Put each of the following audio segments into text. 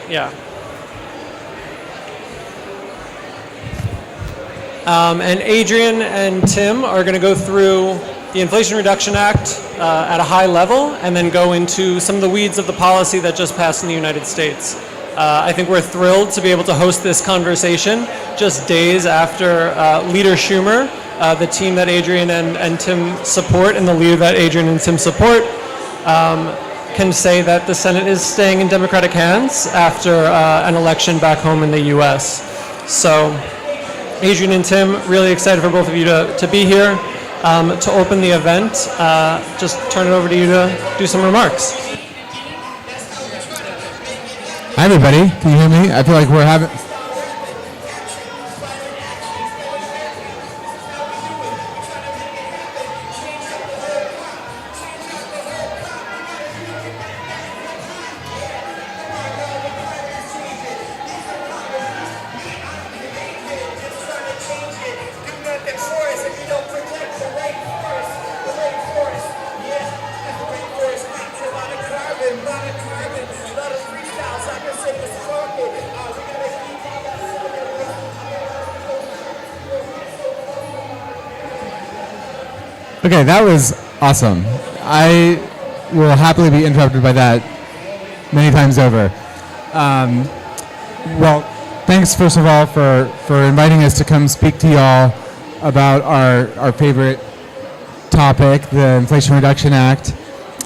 Yeah. And Adrian and Tim are going to go through the Inflation Reduction Act at a high level and then go into some of the weeds of the policy that just passed in the United States. I think we're thrilled to be able to host this conversation just days after Leader Schumer, the team that Adrian and Tim support, and the leader that Adrian and Tim support, can say that the Senate is staying in Democratic hands after an election back home in the U.S. So Adrian and Tim, really excited for both of you to be here. To open the event, just turn it over to you to do some remarks. Hi everybody, can you hear me? I feel like we're having... Okay, that was awesome. I will happily be interrupted by that many times over. Well, thanks first of all for inviting us to come speak to y'all about our favorite topic, the Inflation Reduction Act.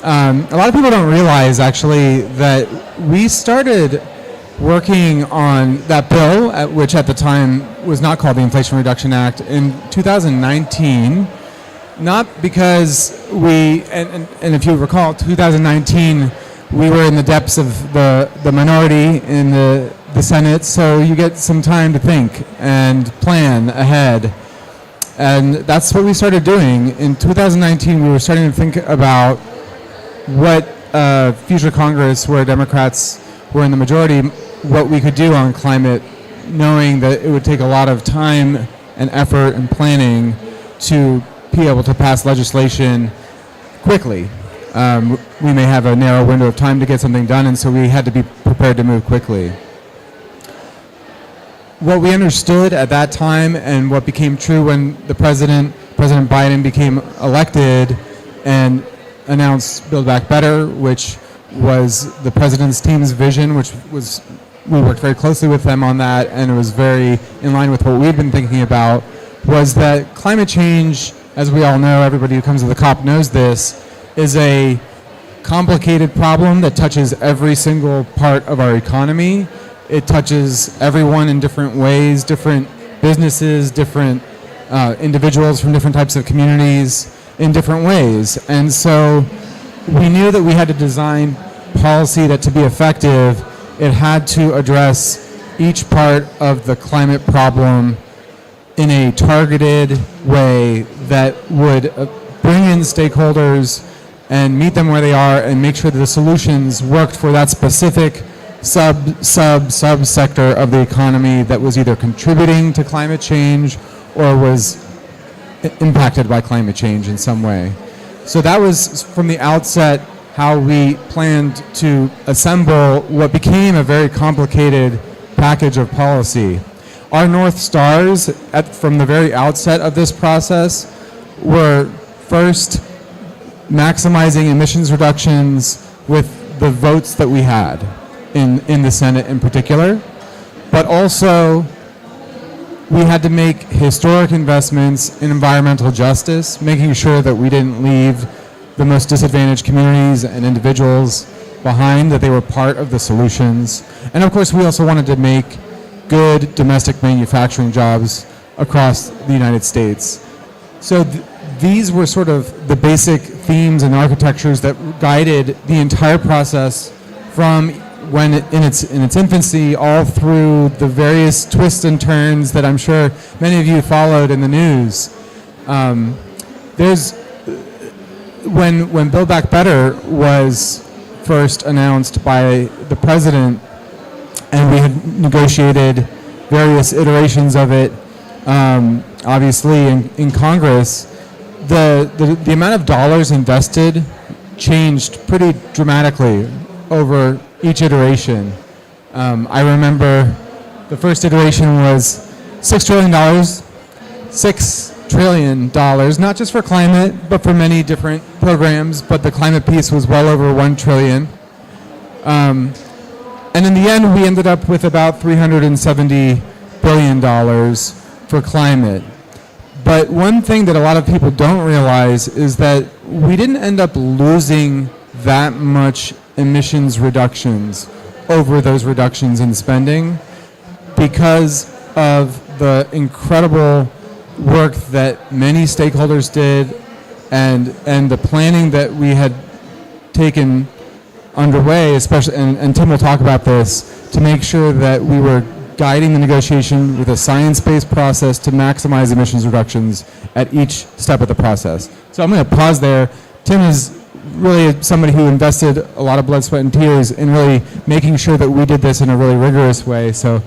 A lot of people don't realize actually that we started working on that bill, which at the time was not called the Inflation Reduction Act, in 2019. Not because and if you recall, 2019, we were in the depths of the minority in the Senate, so you get some time to think and plan ahead. And that's what we started doing. In 2019, we were starting to think about what future Congress, where Democrats were in the majority, what we could do on climate, knowing that it would take a lot of time and effort and planning to be able to pass legislation quickly. We may have a narrow window of time to get something done, and so we had to be prepared to move quickly. What we understood at that time and what became true when President Biden became elected and announced Build Back Better, which was the president's team's vision, we worked very closely with them on that, and it was very in line with what we've been thinking about, was that climate change, as we all know, everybody who comes to the COP knows this, is a complicated problem that touches every single part of our economy. It touches everyone in different ways, different businesses, different individuals from different types of communities in different ways. And so we knew that we had to design policy that, to be effective, it had to address each part of the climate problem in a targeted way that would bring in stakeholders and meet them where they are and make sure that the solutions worked for that specific sub-sector of the economy that was either contributing to climate change or was impacted by climate change in some way. So that was, from the outset, how we planned to assemble what became a very complicated package of policy. Our North Stars from the very outset of this process were first maximizing emissions reductions with the votes that we had in the Senate in particular, but also we had to make historic investments in environmental justice, making sure that we didn't leave the most disadvantaged communities and individuals behind, that they were part of the solutions. And of course, we also wanted to make good domestic manufacturing jobs across the United States. So these were sort of the basic themes and architectures that guided the entire process from when in its infancy all through the various twists and turns that I'm sure many of you followed in the news. When Build Back Better was first announced by the president, and we had negotiated various iterations of it, obviously in Congress, the amount of dollars invested changed pretty dramatically over each iteration. I remember the first iteration was $6 trillion, $6 trillion, not just for climate, but for many different programs, but the climate piece was well over $1 trillion. And in the end, we ended up with about $370 billion for climate. But one thing that a lot of people don't realize is that we didn't end up losing that much emissions reductions over those reductions in spending because of the incredible work that many stakeholders did and the planning that we had taken underway, especially, and Tim will talk about this, to make sure that we were guiding the negotiation with a science-based process to maximize emissions reductions at each step of the process. So I'm going to pause there. Tim is really somebody who invested a lot of blood, sweat, and tears in really making sure that we did this in a really rigorous way. So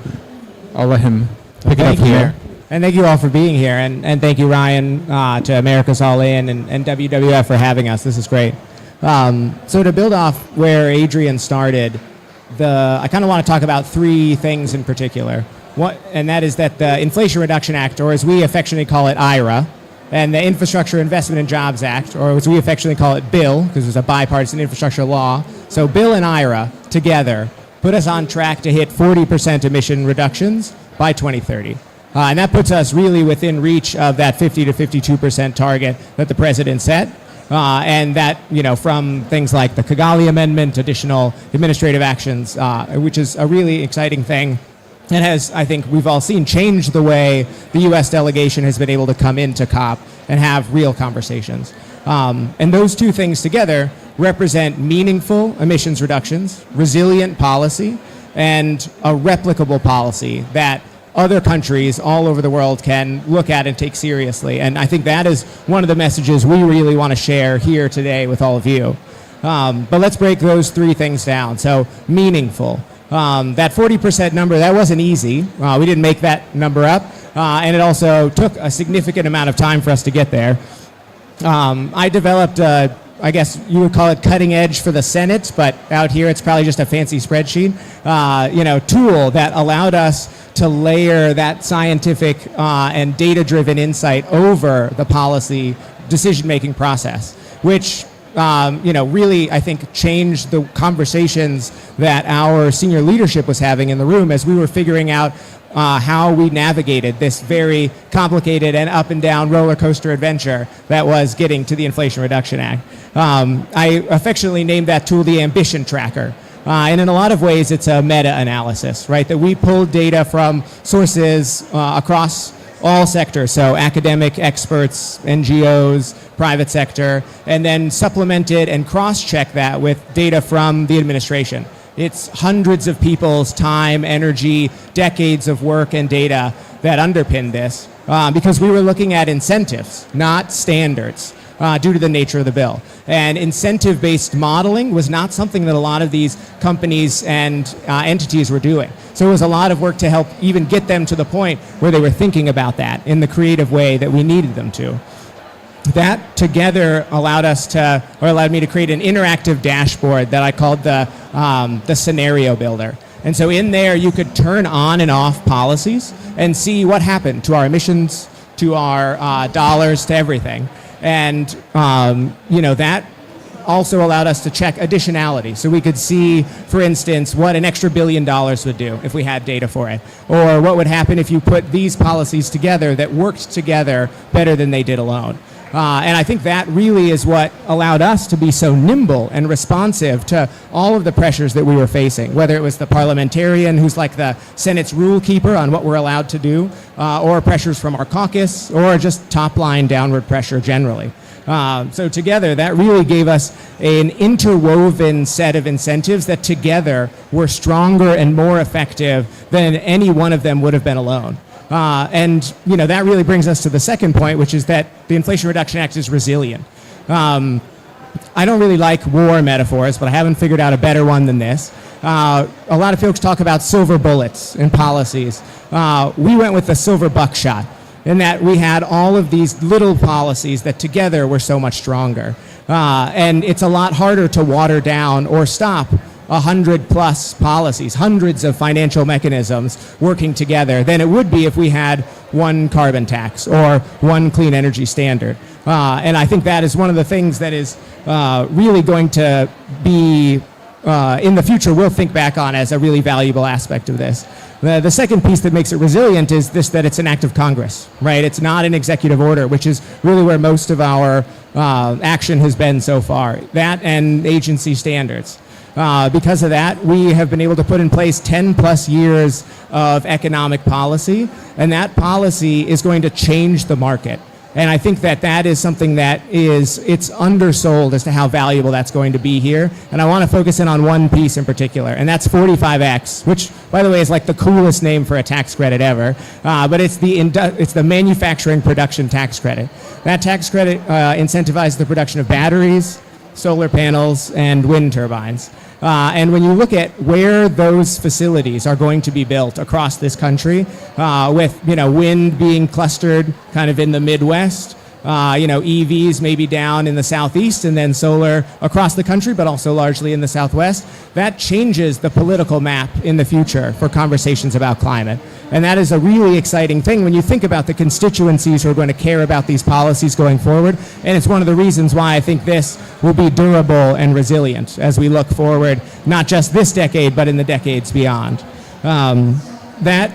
I'll let him pick it up from there. And thank you all for being here. And thank you, Ryan, to America's All In and WWF for having us. This is great. So to build off where Adrian started, I kind of want to talk about three things in particular. And that is that the Inflation Reduction Act, or as we affectionately call it, IRA, and the Infrastructure Investment and Jobs Act, or as we affectionately call it, BILL, because it's a bipartisan infrastructure law. So BILL and IRA together put us on track to hit 40% emission reductions by 2030. And that puts us really within reach of that 50 to 52% target that the president set. And that, from things like the Kigali Amendment, additional administrative actions, which is a really exciting thing. And has, I think we've all seen, changed the way the U.S. delegation has been able to come into COP and have real conversations. And those two things together represent meaningful emissions reductions, resilient policy, and a replicable policy that other countries all over the world can look at and take seriously. And I think that is one of the messages we really want to share here today with all of you. But let's break those three things down. So meaningful. That 40% number, that wasn't easy. We didn't make that number up. And it also took a significant amount of time for us to get there. I developed, I guess you would call it cutting edge for the Senate, but out here it's probably just a fancy spreadsheet, tool that allowed us to layer that scientific and data-driven insight over the policy decision-making process, which really, I think, changed the conversations that our senior leadership was having in the room as we were figuring out how we navigated this very complicated and up and down roller coaster adventure that was getting to the Inflation Reduction Act. I affectionately named that tool the Ambition Tracker. And in a lot of ways, it's a meta-analysis, right? That we pulled data from sources across all sectors, so academic experts, NGOs, private sector, and then supplemented and cross-check that with data from the administration. It's hundreds of people's time, energy, decades of work and data that underpin this because we were looking at incentives, not standards. Due to the nature of the bill. And incentive-based modeling was not something that a lot of these companies and entities were doing. So it was a lot of work to help even get them to the point where they were thinking about that in the creative way that we needed them to. That together allowed me to create an interactive dashboard that I called the scenario builder. And so in there you could turn on and off policies and see what happened to our emissions, to our dollars, to everything. And, that also allowed us to check additionality. So we could see, for instance, what an extra $1 billion would do if we had data for it. Or what would happen if you put these policies together that worked together better than they did alone. And I think that really is what allowed us to be so nimble and responsive to all of the pressures that we were facing, whether it was the parliamentarian who's like the Senate's rule keeper on what we're allowed to do, or pressures from our caucus, or just top-line downward pressure generally. So together, that really gave us an interwoven set of incentives that together were stronger and more effective than any one of them would have been alone. That really brings us to the second point, which is that the Inflation Reduction Act is resilient. I don't really like war metaphors, but I haven't figured out a better one than this. A lot of folks talk about silver bullets in policies. We went with the silver buckshot, in that we had all of these little policies that together were so much stronger. And it's a lot harder to water down or stop 100 plus policies, hundreds of financial mechanisms working together than it would be if we had one carbon tax or one clean energy standard. And I think that is one of the things that is really going to be, in the future, we'll think back on as a really valuable aspect of this. The second piece that makes it resilient is this, that it's an act of Congress, right? It's not an executive order, which is really where most of our action has been so far. That and agency standards. Because of that, we have been able to put in place 10 plus years of economic policy, and that policy is going to change the market. And I think that that is something that it's undersold as to how valuable that's going to be here. And I want to focus in on one piece in particular, and that's 45X, which, by the way, is like the coolest name for a tax credit ever. But it's the manufacturing production tax credit. That tax credit incentivizes the production of batteries, solar panels, and wind turbines. And when you look at where those facilities are going to be built across this country, with wind being clustered kind of in the Midwest, EVs maybe down in the Southeast, and then solar across the country, but also largely in the Southwest, that changes the political map in the future for conversations about climate. And that is a really exciting thing when you think about the constituencies who are going to care about these policies going forward. And it's one of the reasons why I think this will be durable and resilient as we look forward, not just this decade, but in the decades beyond. That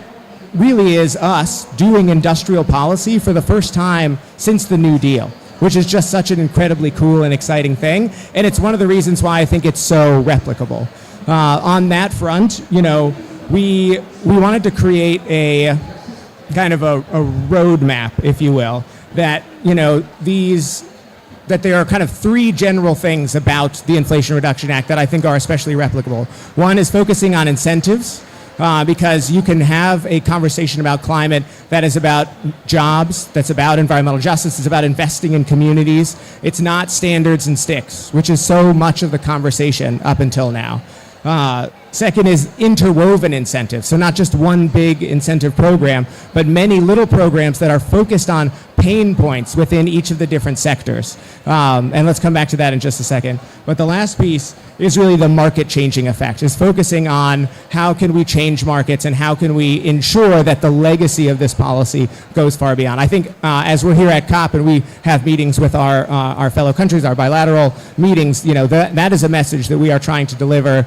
really is us doing industrial policy for the first time since the New Deal, which is just such an incredibly cool and exciting thing. And it's one of the reasons why I think it's so replicable. On that front, we wanted to create a kind of a roadmap, if you will, that, that there are kind of three general things about the Inflation Reduction Act that I think are especially replicable. One is focusing on incentives, because you can have a conversation about climate that is about jobs, that's about environmental justice, it's about investing in communities. It's not standards and sticks, which is so much of the conversation up until now. Second is interwoven incentives. So not just one big incentive program, but many little programs that are focused on pain points within each of the different sectors. And let's come back to that in just a second. But the last piece is really the market changing effect, is focusing on how can we change markets and how can we ensure that the legacy of this policy goes far beyond. I think as we're here at COP and we have meetings with our fellow countries, our bilateral meetings, that is a message that we are trying to deliver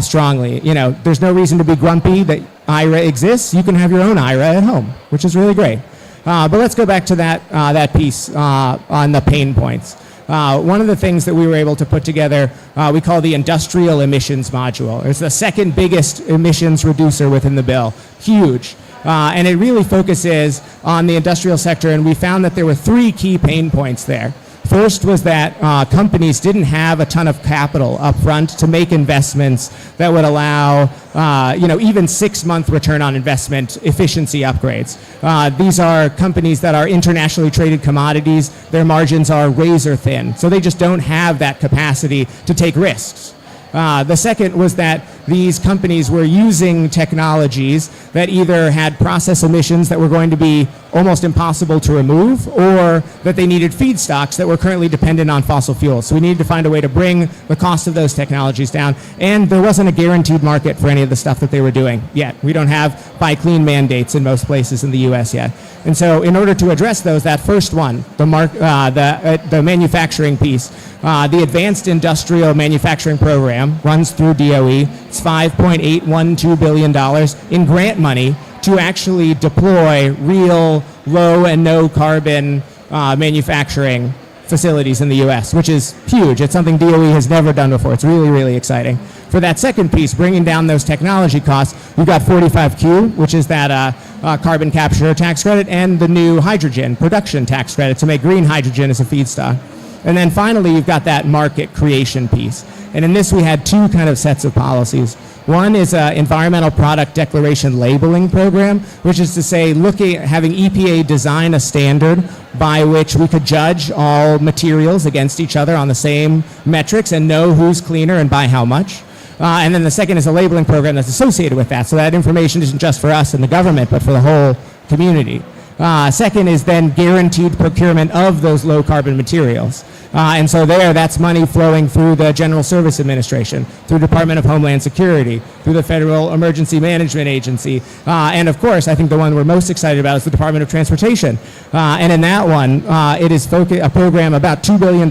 strongly. There's no reason to be grumpy that IRA exists. You can have your own IRA at home, which is really great. But let's go back to that piece on the pain points. One of the things that we were able to put together, we call the industrial emissions module. It's the second biggest emissions reducer within the bill. Huge. And it really focuses on the industrial sector, and we found that there were three key pain points there. First was that companies didn't have a ton of capital up front to make investments that would allow, even 6-month return on investment efficiency upgrades. These are companies that are internationally traded commodities. Their margins are razor thin, so they just don't have that capacity to take risks. The second was that these companies were using technologies that either had process emissions that were going to be almost impossible to remove, or that they needed feedstocks that were currently dependent on fossil fuels. So we needed to find a way to bring the cost of those technologies down. And there wasn't a guaranteed market for any of the stuff that they were doing yet. We don't have buy clean mandates in most places in the US yet. And so in order to address those, that first one, the manufacturing piece, the Advanced Industrial Manufacturing Program runs through DOE. It's $5.812 billion in grant money to actually deploy real low and no carbon manufacturing facilities in the US, which is huge. It's something DOE has never done before. It's really, really exciting. For that second piece, bringing down those technology costs, we've got 45Q, which is that carbon capture tax credit, and the new hydrogen production tax credit to make green hydrogen as a feedstock. And then finally, you've got that market creation piece. And in this, we had two kind of sets of policies. One is an environmental product declaration labeling program, which is to say, having EPA design a standard by which we could judge all materials against each other on the same metrics and know who's cleaner and by how much. And then the second is a labeling program that's associated with that. So that information isn't just for us and the government, but for the whole community. Second is then guaranteed procurement of those low carbon materials. And so that's money flowing through the General Service Administration, through Department of Homeland Security, through the Federal Emergency Management Agency, and of course, I think the one we're most excited about is the Department of Transportation. And in that one, it is a program about $2 billion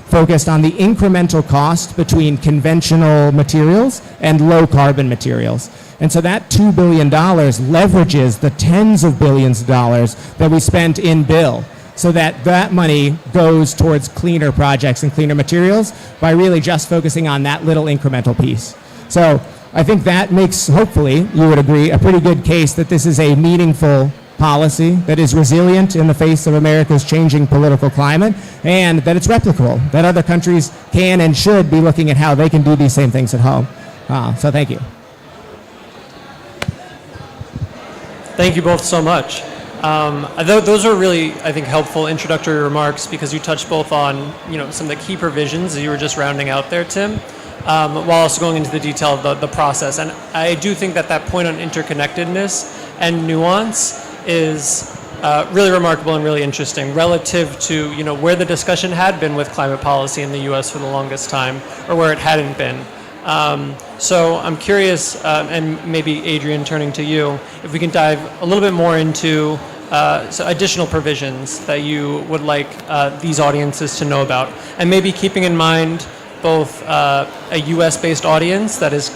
focused on the incremental cost between conventional materials and low carbon materials. And so that $2 billion leverages the tens of billions of dollars that we spent in bill, so that money goes towards cleaner projects and cleaner materials by really just focusing on that little incremental piece. So I think that makes, hopefully, you would agree, a pretty good case that this is a meaningful policy that is resilient in the face of America's changing political climate, and that it's replicable, that other countries can and should be looking at how they can do these same things at home. So thank you. Thank you both so much. Those are really, I think, helpful introductory remarks, because you touched both on, some of the key provisions that you were just rounding out there, Tim, while also going into the detail of the process. And I do think that point on interconnectedness and nuance is really remarkable and really interesting relative to, where the discussion had been with climate policy in the U.S. for the longest time, or where it hadn't been. So I'm curious, and maybe Adrian, turning to you, if we can dive a little bit more into additional provisions that you would like these audiences to know about, and maybe keeping in mind both a U.S.-based audience that is,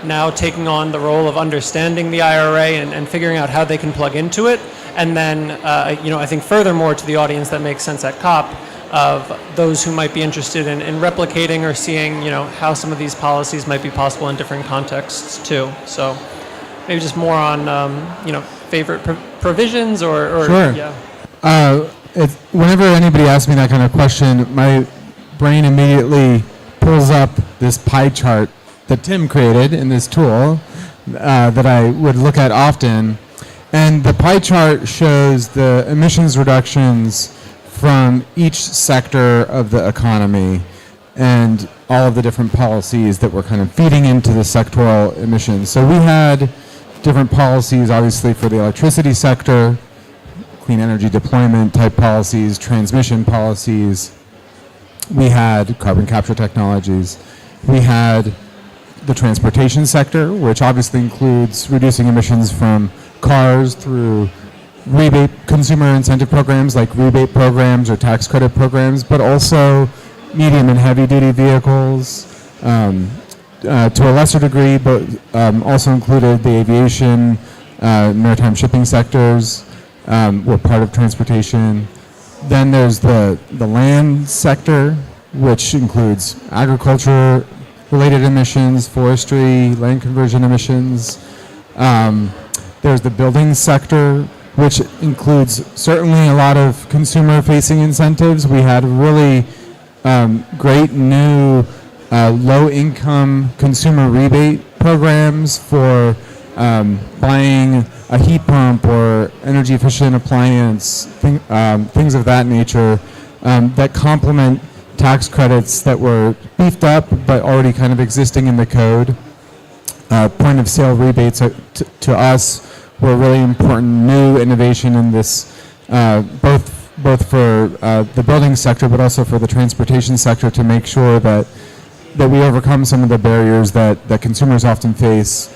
now taking on the role of understanding the IRA and figuring out how they can plug into it, and then, I think furthermore to the audience that makes sense at COP, of those who might be interested in replicating or seeing, how some of these policies might be possible in different contexts too. So maybe just more on, favorite provisions or Sure. Yeah. Whenever anybody asks me that kind of question, my brain immediately pulls up this pie chart that Tim created in this tool that I would look at often. And the pie chart shows the emissions reductions from each sector of the economy and all of the different policies that were kind of feeding into the sectoral emissions. So we had different policies, obviously, for the electricity sector, clean energy deployment type policies, transmission policies. We had carbon capture technologies. We had the transportation sector, which obviously includes reducing emissions from cars through rebate consumer incentive programs like rebate programs or tax credit programs, but also medium and heavy duty vehicles to a lesser degree, but also included the aviation, maritime shipping sectors were part of transportation. Then there's the land sector, which includes agriculture related emissions, forestry, land conversion emissions. There's the building sector, which includes certainly a lot of consumer-facing incentives. We had really great new low-income consumer rebate programs for buying a heat pump or energy-efficient appliance, things of that nature that complement tax credits that were beefed up but already kind of existing in the code. Point-of-sale rebates to us were really important new innovation in this, both for the building sector, but also for the transportation sector, to make sure that we overcome some of the barriers that consumers often face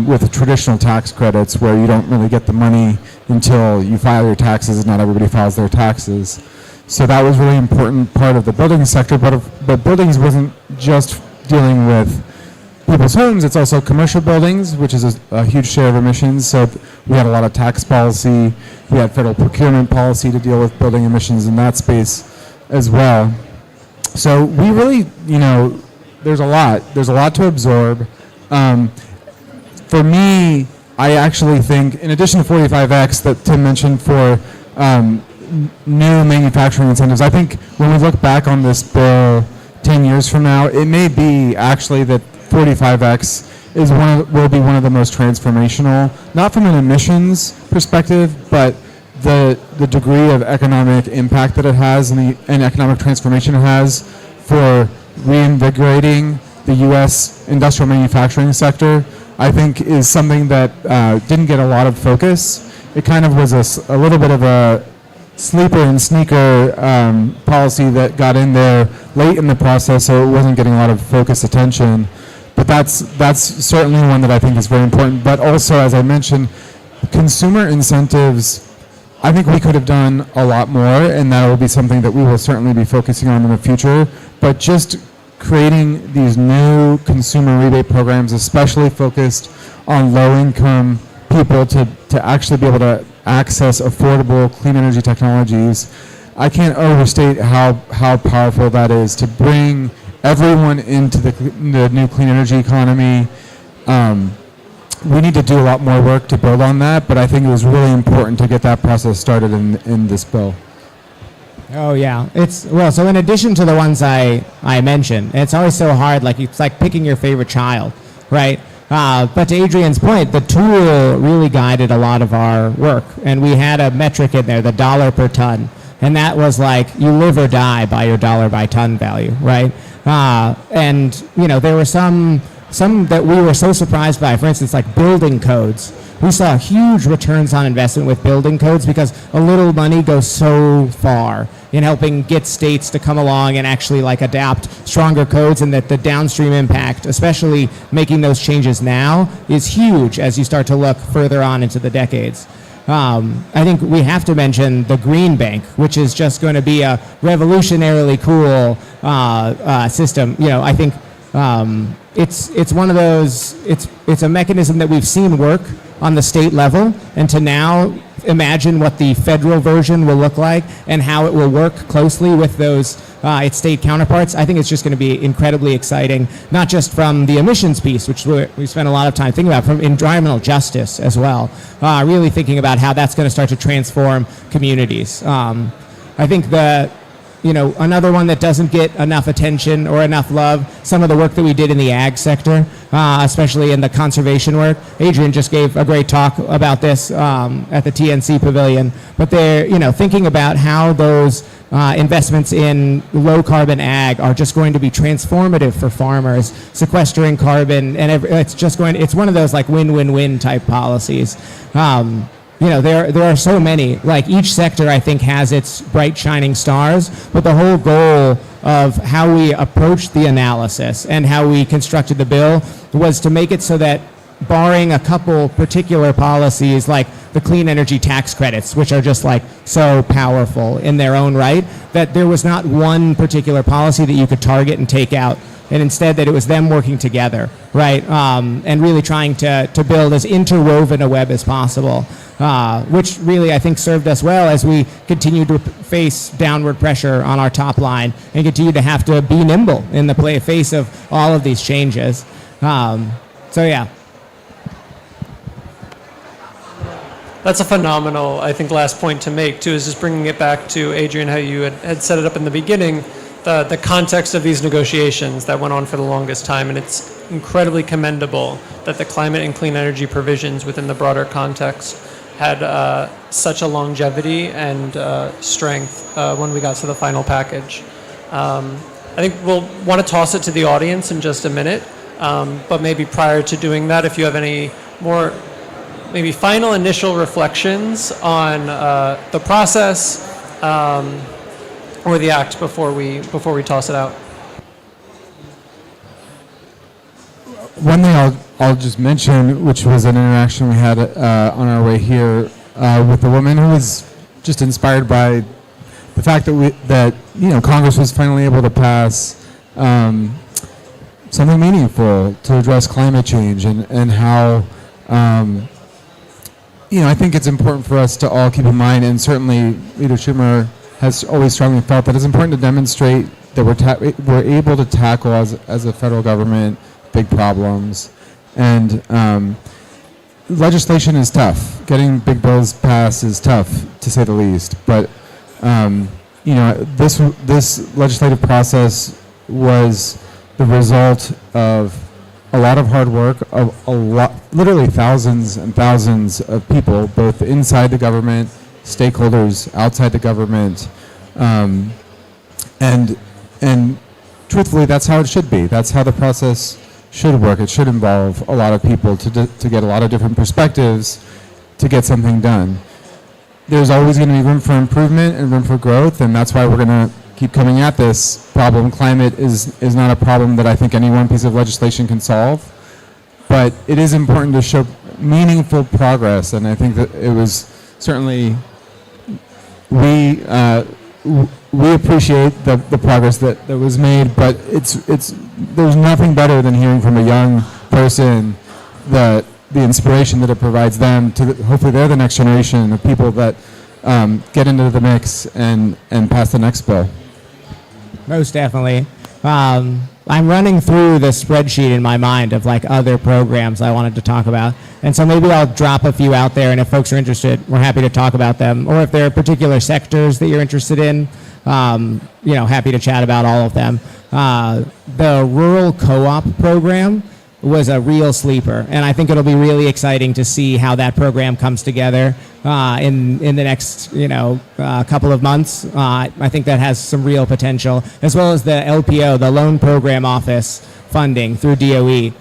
with traditional tax credits, where you don't really get the money until you file your taxes. Not everybody files their taxes. So that was really important part of the building sector, but buildings wasn't just dealing with people's homes, it's also commercial buildings, which is a huge share of emissions. So we had a lot of tax policy, we had federal procurement policy to deal with building emissions in that space as well. So we really, there's a lot to absorb. For me, I actually think, in addition to 45X that Tim mentioned for new manufacturing incentives, I think when we look back on this bill 10 years from now, it may be actually that 45X will be one of the most transformational, not from an emissions perspective, but the degree of economic impact that it has and economic transformation it has for reinvigorating the U.S. industrial manufacturing sector, I think is something that didn't get a lot of focus it kind of was a little bit of a sleeper and sneaker policy that got in there late in the process, so it wasn't getting a lot of focused attention. But that's certainly one that I think is very important. But also, as I mentioned, consumer incentives, I think we could have done a lot more, and that will be something that we will certainly be focusing on in the future. But just creating these new consumer rebate programs, especially focused on low-income people to actually be able to access affordable clean energy technologies, I can't overstate how powerful that is to bring everyone into the new clean energy economy. We need to do a lot more work to build on that, but I think it was really important to get that process started in this bill. Oh yeah, so in addition to the ones I mentioned, it's always so hard. It's like picking your favorite child, right? But to Adrian's point, the tool really guided a lot of our work, and we had a metric in there, the dollar per ton, and that was like you live or die by your dollar by ton value, right? And there were some that we were so surprised by. For instance, like building codes. We saw huge returns on investment with building codes because a little money goes so far in helping get states to come along and actually adapt stronger codes, and that the downstream impact, especially making those changes now, is huge as you start to look further on into the decades. I think we have to mention the Green Bank, which is just going to be a revolutionarily cool system. I think it's one of those. It's a mechanism that we've seen work on the state level, and to now imagine what the federal version will look like and how it will work closely with those its state counterparts. I think it's just going to be incredibly exciting, not just from the emissions piece, which we spent a lot of time thinking about, from environmental justice as well. Really thinking about how that's going to start to transform communities. I think another one that doesn't get enough attention or enough love, some of the work that we did in the ag sector, especially in the conservation work. Adrian just gave a great talk about this at the TNC Pavilion. But they're, thinking about how those investments in low carbon ag are just going to be transformative for farmers, sequestering carbon, and it's one of those win-win-win type policies. There are so many. Each sector, I think, has its bright shining stars, but the whole goal of how we approached the analysis and how we constructed the bill was to make it so that, barring a couple particular policies like the clean energy tax credits, which are just so powerful in their own right, that there was not one particular policy that you could target and take out, and instead that it was them working together, right? And really trying to build as interwoven a web as possible, which really I think served us well as we continue to face downward pressure on our top line and continue to have to be nimble in the face of all of these changes. Yeah. That's a phenomenal, I think, last point to make, too, is just bringing it back to, Adrian, how you had set it up in the beginning, the context of these negotiations that went on for the longest time. And it's incredibly commendable that the climate and clean energy provisions within the broader context had such a longevity and strength when we got to the final package. I think we'll want to toss it to the audience in just a minute, but maybe prior to doing that, if you have any more maybe final initial reflections on the process or the act before we toss it out. One thing I'll just mention, which was an interaction we had on our way here with a woman who was just inspired by the fact that Congress was finally able to pass something meaningful to address climate change, and how I think it's important for us to all keep in mind, and certainly Leader Schumer has always strongly felt that it's important to demonstrate that we're able to tackle as a federal government big problems. And legislation is tough. Getting big bills passed is tough, to say the least. But this legislative process was the result of a lot of hard work of literally thousands and thousands of people, both inside the government, stakeholders outside the government, and truthfully, that's how it should be. That's how the process should work. It should involve a lot of people to get a lot of different perspectives to get something done. There's always going to be room for improvement and room for growth, and that's why we're going to keep coming at this problem. Climate is not a problem that I think any one piece of legislation can solve, but it is important to show meaningful progress, and I think that it was certainly, we appreciate the progress that was made, but there's nothing better than hearing from a young person the inspiration that it provides them to hopefully they're the next generation of people that get into the mix and pass the next bill. Most definitely. I'm running through the spreadsheet in my mind of like other programs I wanted to talk about. And so maybe I'll drop a few out there, and if folks are interested, we're happy to talk about them. Or if there are particular sectors that you're interested in, happy to chat about all of them. The rural co-op program was a real sleeper, and I think it'll be really exciting to see how that program comes together in the next couple of months. I think that has some real potential, as well as the LPO, the Loan Program Office funding through DOE.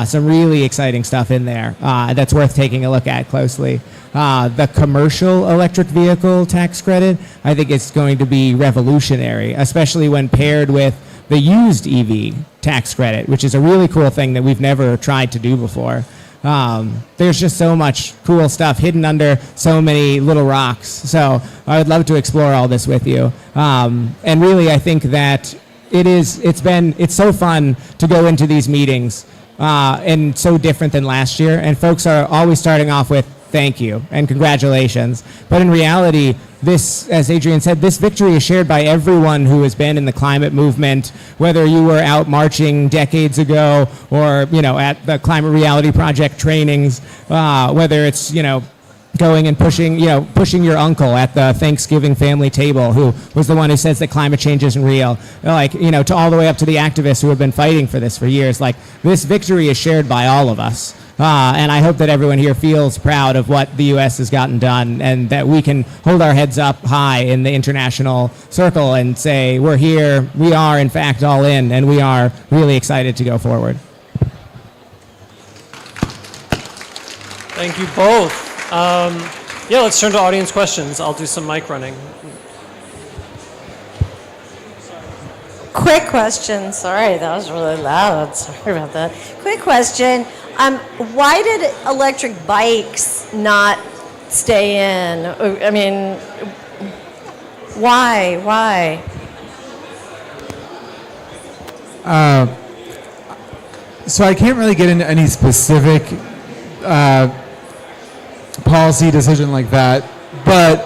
Some really exciting stuff in there that's worth taking a look at closely. The commercial electric vehicle tax credit, I think it's going to be revolutionary, especially when paired with the used EV tax credit, which is a really cool thing that we've never tried to do before. There's just so much cool stuff hidden under so many little rocks. So I would love to explore all this with you. And really, I think that it's so fun to go into these meetings and so different than last year. And folks are always starting off with thank you and congratulations. But in reality, this, as Adrian said, this victory is shared by everyone who has been in the climate movement, whether you were out marching decades ago or, at the Climate Reality Project trainings, whether it's, going and pushing your uncle at the Thanksgiving family table, who was the one who says that climate change isn't real, to all the way up to the activists who have been fighting for this for years. Like, this victory is shared by all of us. And I hope that everyone here feels proud of what the U.S. has gotten done, and that we can hold our heads up high in the international circle and say, we're here, we are in fact all in, and we are really excited to go forward. Thank you both. Let's turn to audience questions. I'll do some mic running. Quick question. Sorry, that was really loud. Sorry about that. Quick question. Why did electric bikes not stay in? I mean, why? So I can't really get into any specific policy decision like that, but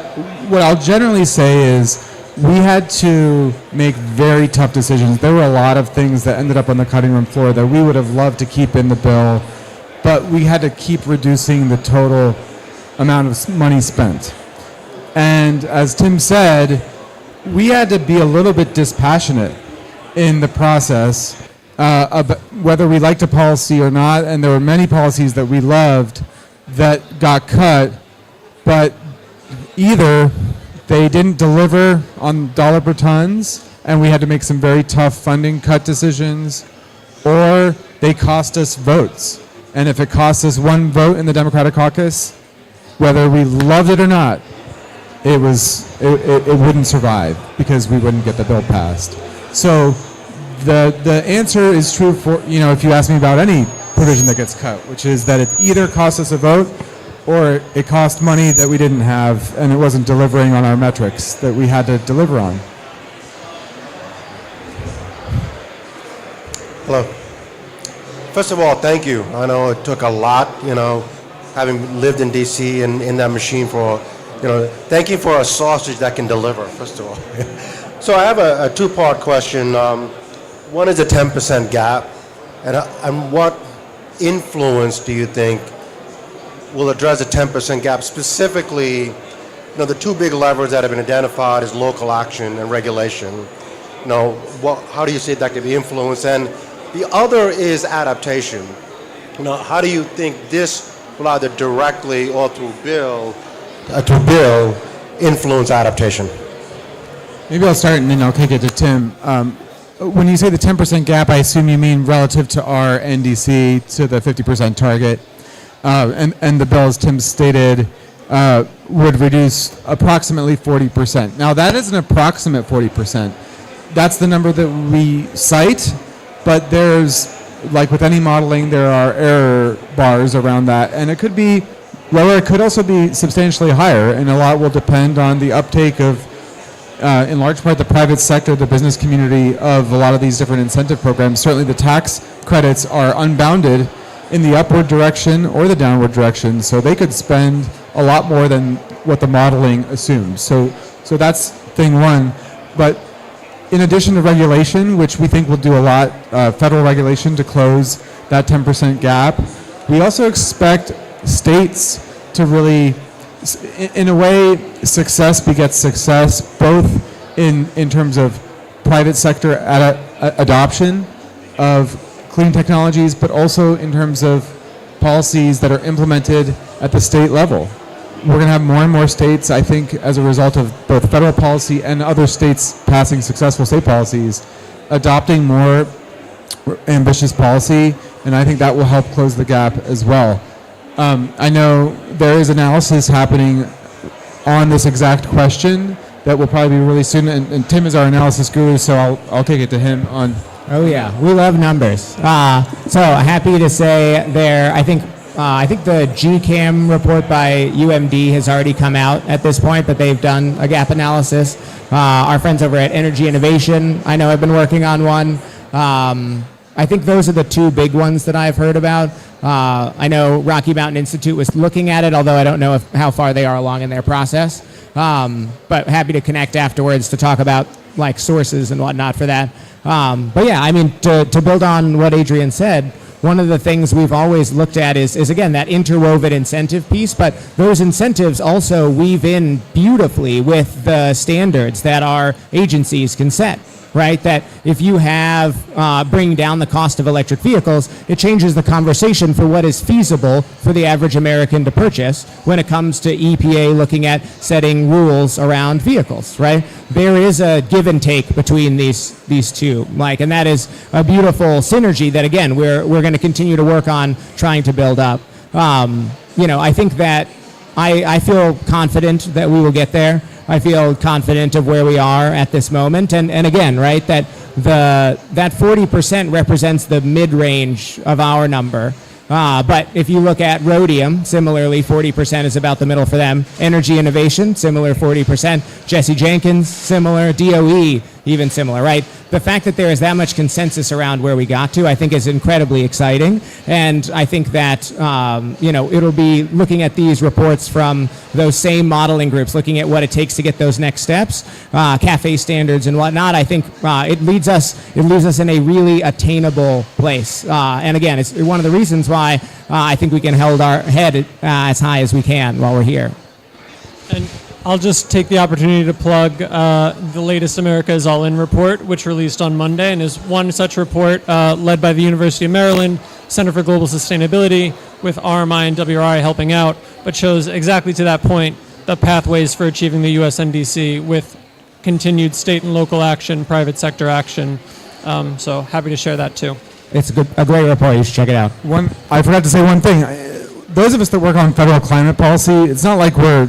what I'll generally say is we had to make very tough decisions. There were a lot of things that ended up on the cutting room floor that we would have loved to keep in the bill, but we had to keep reducing the total amount of money spent. And as Tim said, we had to be a little bit dispassionate in the process, about whether we liked a policy or not, and there were many policies that we loved that got cut, but either they didn't deliver on dollar per tons, and we had to make some very tough funding cut decisions, or they cost us votes. And if it costs us one vote in the Democratic caucus, whether we loved it or not, it wouldn't survive because we wouldn't get the bill passed. So the answer is true for, if you ask me about any provision that gets cut, which is that it either costs us a vote or it cost money that we didn't have and it wasn't delivering on our metrics that we had to deliver on. Hello. First of all, thank you. I know it took a lot, having lived in DC and in that machine for, thank you for a sausage that can deliver, first of all. So I have a two-part question. One is the 10% gap, and what influence do you think will address the 10% gap? Specifically, the two big levers that have been identified is local action and regulation. How do you see that could be influenced? And the other is adaptation. How do you think this will either directly or through bill influence adaptation? Maybe I'll start and then I'll kick it to Tim. When you say the 10% gap, I assume you mean relative to our NDC to the 50% target. and the bill, as Tim stated, would reduce approximately 40%. Now, that is an approximate 40%. That's the number that we cite, but there's, like with any modeling, there are error bars around that, and it could be lower, it could also be substantially higher, and a lot will depend on the uptake of, in large part, the private sector, the business community of a lot of these different incentive programs. Certainly the tax credits are unbounded in the upward direction or the downward direction, so they could spend a lot more than what the modeling assumes. So that's thing one. But in addition to regulation, which we think will do a lot, federal regulation to close that 10% gap, we also expect states to really, in a way, success begets success, both in terms of private sector adoption of clean technologies, but also in terms of policies that are implemented at the state level. We're going to have more and more states, I think, as a result of both federal policy and other states passing successful state policies, adopting more ambitious policy, and I think that will help close the gap as well. I know there is analysis happening on this exact question that will probably be really soon, and Tim is our analysis guru, so I'll take it to him on. Oh yeah, we love numbers. So happy to say there. I think the GCAM report by UMD has already come out at this point, but they've done a gap analysis. Our friends over at Energy Innovation, I know, have been working on one. I think those are the two big ones that I've heard about. I know Rocky Mountain Institute was looking at it, although I don't know how far they are along in their process. But happy to connect afterwards to talk about like sources and whatnot for that. But yeah, I mean, to build on what Adrian said, one of the things we've always looked at is again, that interwoven incentive piece, but those incentives also weave in beautifully with the standards that our agencies can set, right? That if you have bring down the cost of electric vehicles, it changes the conversation for what is feasible for the average American to purchase when it comes to EPA looking at setting rules around vehicles, right? There is a give and take between these two, Mike, and that is a beautiful synergy that, again, we're going to continue to work on trying to build up. I think that I feel confident that we will get there. I feel confident of where we are at this moment, and again, right, that 40% represents the mid-range of our number. But if you look at Rhodium, similarly, 40% is about the middle for them. Energy Innovation, similar 40%. Jesse Jenkins, similar. DOE, even similar, right? The fact that there is that much consensus around where we got to, I think, is incredibly exciting. And I think that, it'll be looking at these reports from those same modeling groups, looking at what it takes to get those next steps, CAFE standards and whatnot. I think it leaves us in a really attainable place. And again, it's one of the reasons why I think we can hold our head as high as we can while we're here. And I'll just take the opportunity to plug the latest America is All In report, which released on Monday, and is one such report led by the University of Maryland Center for Global Sustainability, with RMI and WRI helping out, but shows exactly to that point the pathways for achieving the US NDC with continued state and local action, private sector action. So happy to share that too. It's a great report. You should check it out. I forgot to say one thing. Those of us that work on federal climate policy, it's not like we're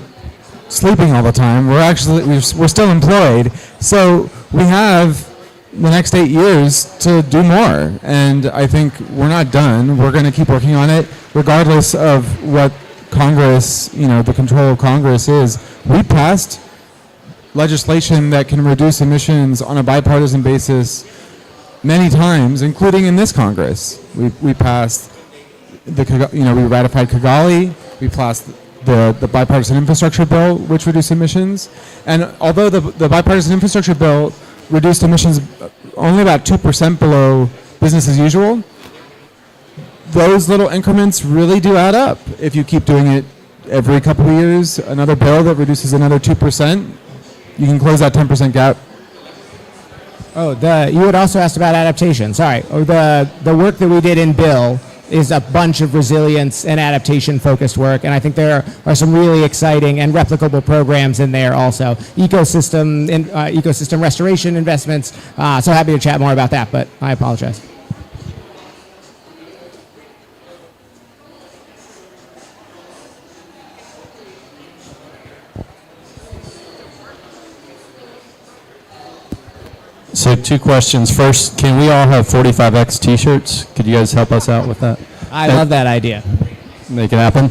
sleeping all the time. We're still employed. So we have the next 8 years to do more. And I think we're not done. We're going to keep working on it, regardless of what Congress, the control of Congress is. We passed legislation that can reduce emissions on a bipartisan basis many times, including in this Congress. We passed we ratified Kigali. We passed the bipartisan infrastructure bill, which reduced emissions. And although the bipartisan infrastructure bill reduced emissions only about 2% below business as usual, those little increments really do add up. If you keep doing it every couple of years, another bill that reduces another 2%, you can close that 10% gap. Oh, you had also asked about adaptation. Sorry. The work that we did in Bill is a bunch of resilience and adaptation focused work, and I think there are some really exciting and replicable programs in there also. Ecosystem restoration investments. So happy to chat more about that, but I apologize. So 2 questions. First, can we all have 45X t-shirts? Could you guys help us out with that? I love that idea. Make it happen.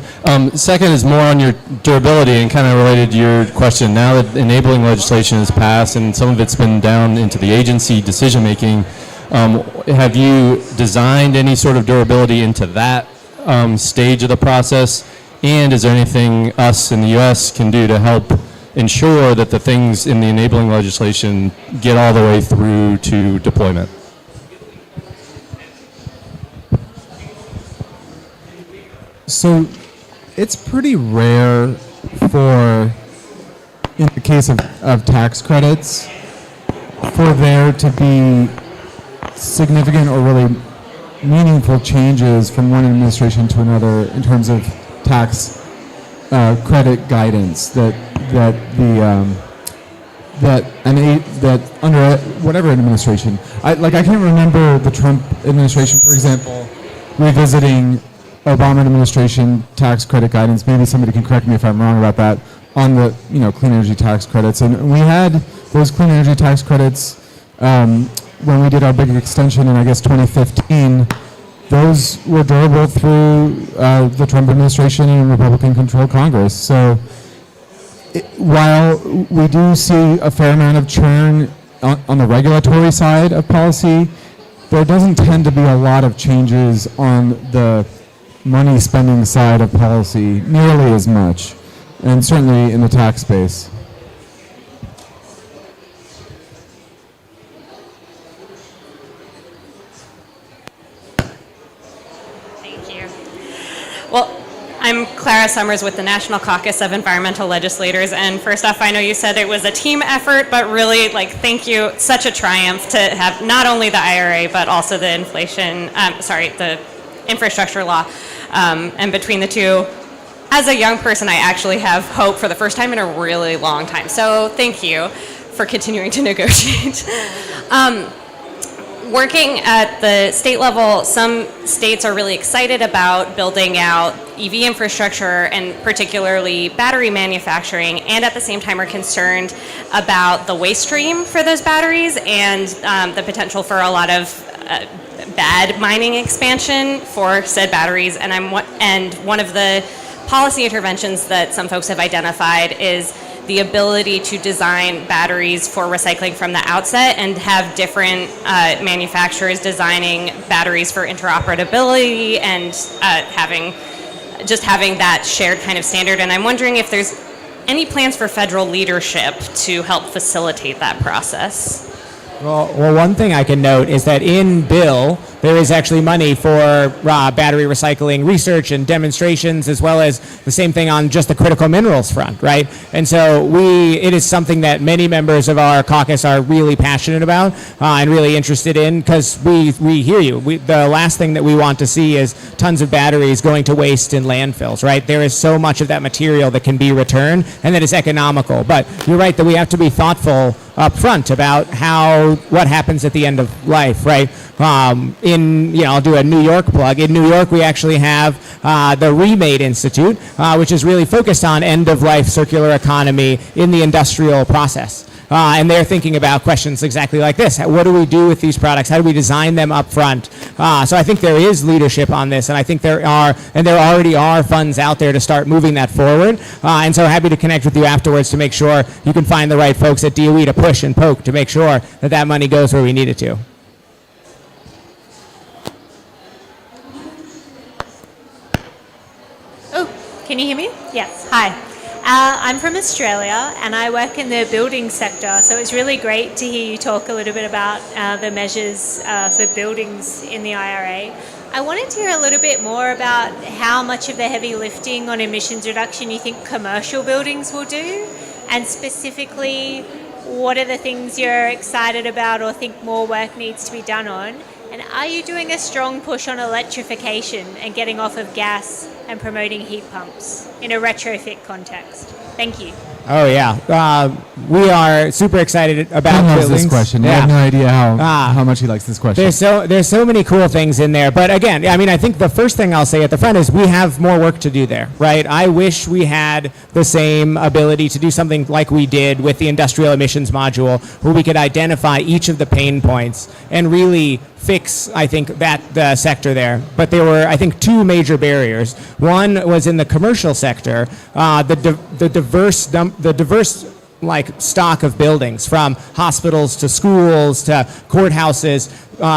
Second is more on your durability and kind of related to your question. Now that enabling legislation is passed and some of it's been down into the agency decision making, have you designed any sort of durability into that stage of the process? And is there anything us in the U.S. can do to help ensure that the things in the enabling legislation get all the way through to deployment? So it's pretty rare for, in the case of tax credits, for there to be significant or really meaningful changes from one administration to another in terms of tax credit guidance that under whatever administration. I can't remember the Trump administration, for example, revisiting Obama administration tax credit guidance. Maybe somebody can correct me if I'm wrong about that, on the clean energy tax credits. And we had those clean energy tax credits when we did our big extension in, I guess, 2015. Those were durable through the Trump administration and Republican-controlled Congress. So while we do see a fair amount of churn on the regulatory side of policy, there doesn't tend to be a lot of changes on the money spending side of policy nearly as much, and certainly in the tax space. Thank you. Well, I'm Clara Summers with the National Caucus of Environmental Legislators, and first off, I know you said it was a team effort, but really, thank you. Such a triumph to have not only the IRA, but also the the infrastructure law. And between the two, as a young person, I actually have hope for the first time in a really long time. So thank you for continuing to negotiate. Working at the state level, some states are really excited about building out EV infrastructure and particularly battery manufacturing, and at the same time are concerned about the waste stream for those batteries and the potential for a lot of bad mining expansion for said batteries. And one of the policy interventions that some folks have identified is the ability to design batteries for recycling from the outset and have different manufacturers designing batteries for interoperability and having that shared kind of standard. And I'm wondering if there's any plans for federal leadership to help facilitate that process. Well, one thing I can note is that in bill, there is actually money for battery recycling research and demonstrations, as well as the same thing on just the critical minerals front, right? And so it is something that many members of our caucus are really passionate about and really interested in, because we hear you. The last thing that we want to see is tons of batteries going to waste in landfills, right? There is so much of that material that can be returned and that is economical. But you're right that we have to be thoughtful up front about what happens at the end of life, right? I'll do a New York plug. In New York, we actually have the Remade Institute, which is really focused on end-of-life circular economy in the industrial process. And they're thinking about questions exactly like this. What do we do with these products? How do we design them up front? So I think there is leadership on this, and I think there already are funds out there to start moving that forward. And so happy to connect with you afterwards to make sure you can find the right folks at DOE to push and poke to make sure that money goes where we need it to. Oh, can you hear me? Yes. Hi. I'm from Australia and I work in the building sector, so it's really great to hear you talk a little bit about the measures for buildings in the IRA. I wanted to hear a little bit more about how much of the heavy lifting on emissions reduction you think commercial buildings will do, and specifically what are the things you're excited about or think more work needs to be done on? And are you doing a strong push on electrification and getting off of gas and promoting heat pumps in a retrofit context? Thank you. Oh yeah, we are super excited about Ken loves buildings. this question. You Yeah. have no idea how much he likes this question. There's so many cool things in there, but again, I mean, I think the first thing I'll say at the front is we have more work to do there, right? I wish we had the same ability to do something like we did with the industrial emissions module, where we could identify each of the pain points and really fix, I think, the sector there. But there were, I think, two major barriers. One was in the commercial sector, the diverse like stock of buildings, from hospitals to schools to courthouses,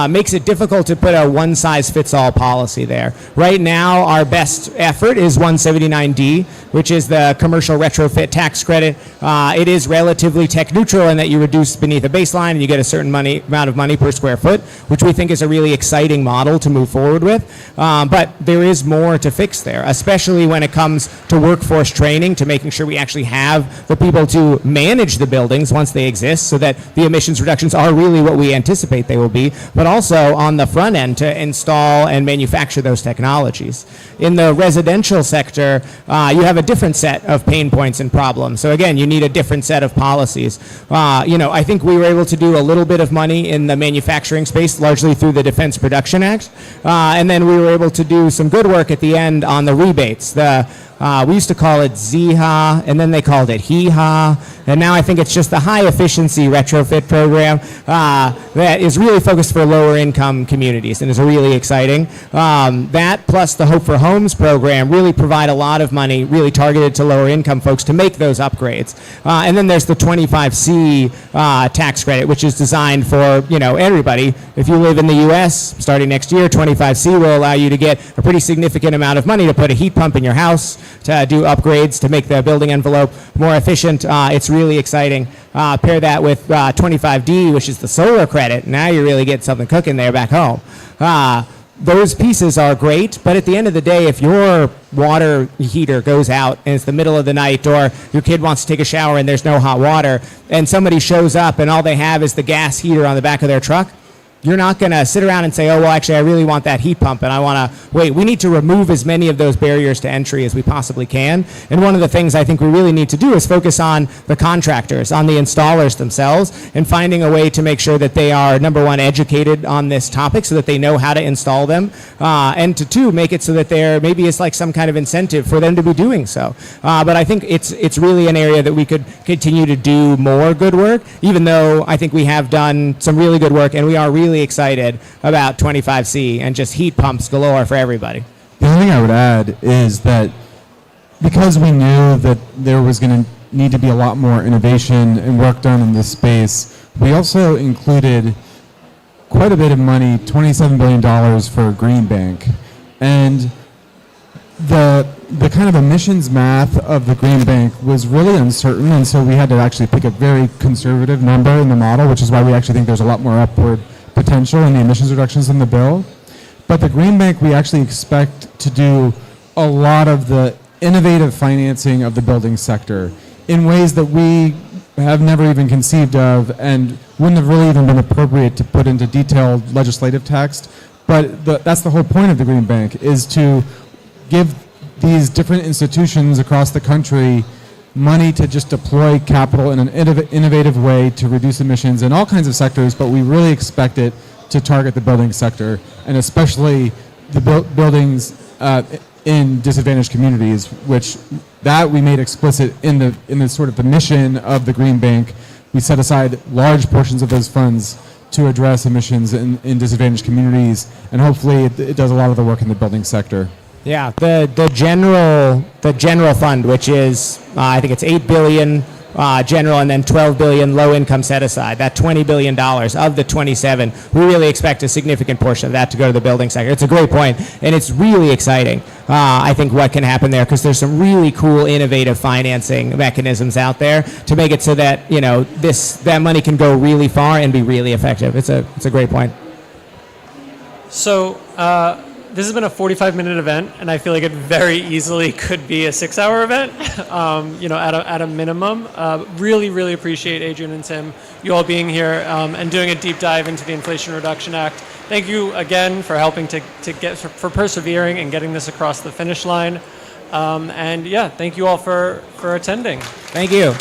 makes it difficult to put a one-size-fits-all policy there. Right now, our best effort is 179D, which is the commercial retrofit tax credit. It is relatively tech neutral in that you reduce beneath a baseline and you get a certain amount of money per square foot, which we think is a really exciting model to move forward with. But there is more to fix there, especially when it comes to workforce training, to making sure we actually have the people to manage the buildings once they exist, so that the emissions reductions are really what we anticipate they will be, but also on the front end to install and manufacture those technologies. In the residential sector, you have a different set of pain points and problems. So again, you need a different set of policies. I think we were able to do a little bit of money in the manufacturing space, largely through the Defense Production Act. And then we were able to do some good work at the end on the rebates. We used to call it ZHA, and then they called it HEHA, and now I think it's just the high efficiency retrofit program that is really focused for lower income communities and is really exciting. That plus the Hope for Homes program really provide a lot of money really targeted to lower income folks to make those upgrades. And then there's the 25C tax credit, which is designed for everybody. If you live in the U.S., starting next year, 25C will allow you to get a pretty significant amount of money to put a heat pump in your house, to do upgrades to make the building envelope more efficient. It's really exciting. Pair that with 25D, which is the solar credit. Now you really get something cooking there back home. Those pieces are great, but at the end of the day, if your water heater goes out and it's the middle of the night, or your kid wants to take a shower and there's no hot water, and somebody shows up and all they have is the gas heater on the back of their truck, you're not going to sit around and say, oh, well, actually, I really want that heat pump, and I want to wait. We need to remove as many of those barriers to entry as we possibly can. And one of the things I think we really need to do is focus on the contractors, on the installers themselves, and finding a way to make sure that they are, number one, educated on this topic so that they know how to install them, and to two, make it so that maybe it's like some kind of incentive for them to be doing so. But I think it's really an area that we could continue to do more good work, even though I think we have done some really good work, and we are really excited about 25C and just heat pumps galore for everybody. The only thing I would add is that because we knew that there was going to need to be a lot more innovation and work done in this space, we also included quite a bit of money, $27 billion for Green Bank. And the kind of emissions math of the Green Bank was really uncertain, and so we had to actually pick a very conservative number in the model, which is why we actually think there's a lot more upward potential in the emissions reductions in the bill. But the Green Bank, we actually expect to do a lot of the innovative financing of the building sector in ways that we have never even conceived of and wouldn't have really even been appropriate to put into detailed legislative text. But that's the whole point of the Green Bank, is to give these different institutions across the country money to just deploy capital in an innovative way to reduce emissions in all kinds of sectors, but we really expect it to target the building sector, and especially the buildings in disadvantaged communities, which that we made explicit in the sort of the mission of the Green Bank. We set aside large portions of those funds to address emissions in disadvantaged communities, and hopefully it does a lot of the work in the building sector. Yeah, the general fund, which is I think it's $8 billion general and then $12 billion low income set aside. That $20 billion of the 27, we really expect a significant portion of that to go to the building sector. It's a great point, and it's really exciting. I think what can happen there, because there's some really cool, innovative financing mechanisms out there to make it so that that money can go really far and be really effective. It's a great point. So. This has been a 45-minute event, and I feel like it very easily could be a 6-hour event, at a minimum. Really, really appreciate Adrian and Tim, you all being here and doing a deep dive into the Inflation Reduction Act. Thank you again for helping for persevering and getting this across the finish line. And yeah, thank you all for attending. Thank you.